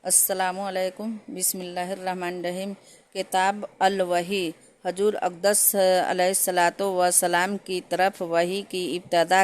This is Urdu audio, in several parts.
السلام علیکم۔ بسم اللہ الرحمن الرحیم۔ کتاب الوحی۔ حضور اقدس علیہ الصلاۃ والسلام کی طرف وحی کی ابتدا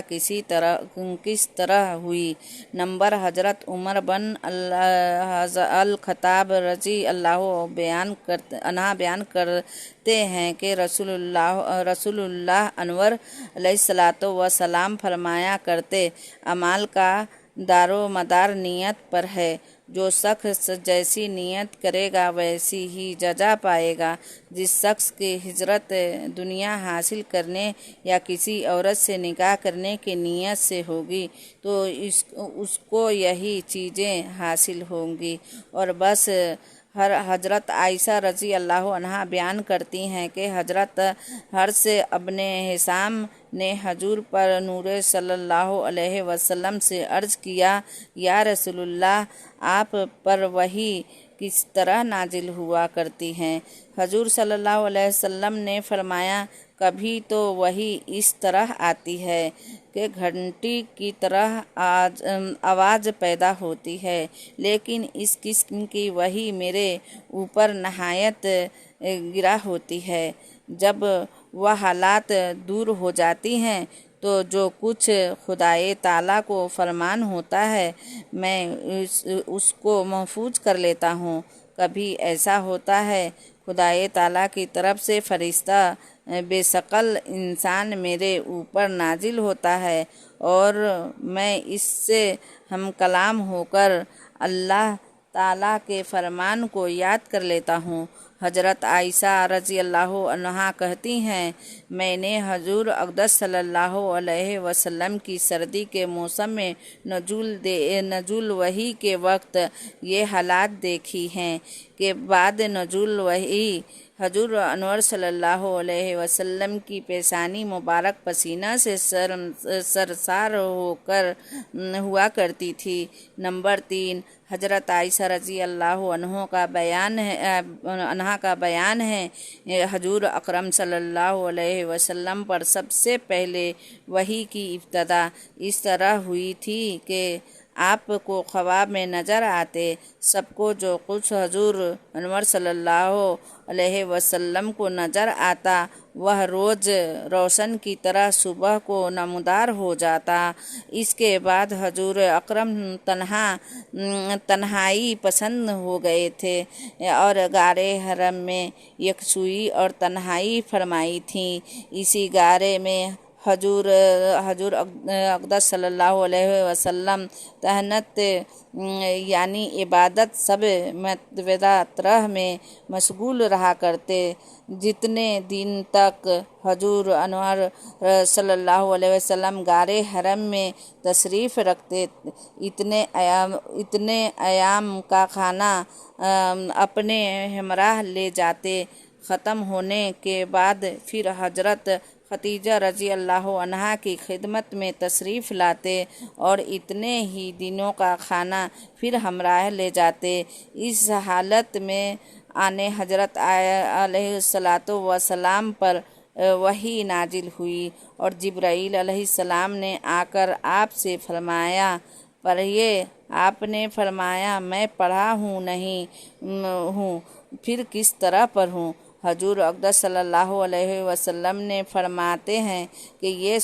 کس طرح ہوئی؟ نمبر حضرت عمر بن الخطاب رضی اللہ عنہ بیان کرتے ہیں کہ رسول اللہ انور علیہ الصلاۃ والسلام فرمایا کرتے، اعمال کا دار و مدار نیت پر ہے۔ جو شخص جیسی نیت کرے گا ویسی ہی جزا پائے گا۔ جس شخص کی ہجرت دنیا حاصل کرنے یا کسی عورت سے نکاح کرنے کی نیت سے ہوگی تو اس کو یہی چیزیں حاصل ہوں گی۔ اور بس حضرت عائشہ رضی اللہ عنہا بیان کرتی ہیں کہ حضرت حرث ابن حشام نے حضور پر نور صلی اللہ علیہ وسلم سے عرض کیا، یا رسول اللہ، آپ پر وحی کس طرح نازل ہوا کرتی ہیں؟ حضور صلی اللہ علیہ وسلم نے فرمایا، کبھی تو وحی اس طرح آتی ہے کہ گھنٹی کی طرح آواز پیدا ہوتی ہے، لیکن اس قسم کی وحی میرے اوپر نہایت گرا ہوتی ہے۔ جب وہ حالات دور ہو جاتی ہیں تو جو کچھ خدائے تعالیٰ کو فرمان ہوتا ہے میں اس کو محفوظ کر لیتا ہوں۔ کبھی ایسا ہوتا ہے خدائے تعالیٰ کی طرف سے فرشتہ بے شکل انسان میرے اوپر نازل ہوتا ہے اور میں اس سے ہم کلام ہو کر اللہ تعالیٰ کے فرمان کو یاد کر لیتا ہوں۔ حضرت عائشہ رضی اللہ عنہا کہتی ہیں، میں نے حضور اقدس صلی اللہ علیہ وسلم کی سردی کے موسم میں نزول وحی کے وقت یہ حالات دیکھی ہیں کہ بعد نزول وحی حضور انور صلی اللہ علیہ وسلم کی پیشانی مبارک پسینہ سے سرسار ہوا کرتی تھی۔ نمبر 3، حضرت عائشہ رضی اللہ عنہا کا بیان ہے، حضور اکرم صلی اللہ علیہ وسلم پر سب سے پہلے وحی کی ابتدا اس طرح ہوئی تھی کہ آپ کو خواب میں نظر آتے سب کو جو کچھ حضور انور صلی اللہ علیہ وسلم کو نظر آتا وہ روز روشن کی طرح صبح کو نمودار ہو جاتا۔ اس کے بعد حضور اکرم تنہائی پسند ہو گئے تھے اور غار حرم میں یکسوئی اور تنہائی فرمائی تھی۔ اسی غار میں حضور اقدس صلی اللہ علیہ وسلم تہنت یعنی عبادت سب طرح میں مشغول رہا کرتے۔ جتنے دن تک حضور انور صلی اللہ علیہ وسلم غار حرم میں تشریف رکھتے اتنے ایام کا کھانا اپنے ہمراہ لے جاتے۔ ختم ہونے کے بعد پھر حضرت ختیجہ رضی اللہ عنہا کی خدمت میں تشریف لاتے اور اتنے ہی دنوں کا کھانا پھر ہمراہ لے جاتے۔ اس حالت میں آنے حضرت علیہ الصلاۃ والسلام پر وحی نازل ہوئی اور جبرائیل علیہ السلام نے آ کر آپ سے فرمایا، پڑھیے۔ آپ نے فرمایا، میں پڑھا ہوں نہیں ہوں، پھر کس طرح پڑھوں؟ حضور اقدس صلی اللہ علیہ وسلم نے فرماتے ہیں کہ یہ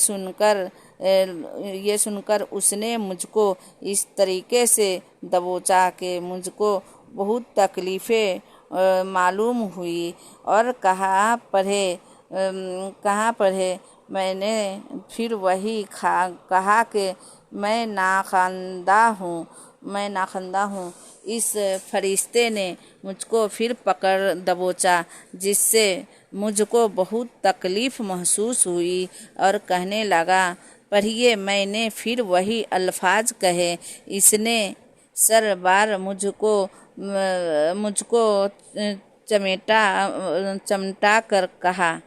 سن کر اس نے مجھ کو اس طریقے سے دبوچا کہ مجھ کو بہت تکلیفیں معلوم ہوئی اور کہاں پڑھے؟ میں نے پھر وہی کہا کہ میں ناخواندہ ہوں۔ اس فرشتے نے مجھ کو پھر پکڑ دبوچا جس سے مجھ کو بہت تکلیف محسوس ہوئی اور کہنے لگا، پڑھیے۔ میں نے پھر وہی الفاظ کہے۔ اس نے سر بار مجھ کو چمٹا کر کہا،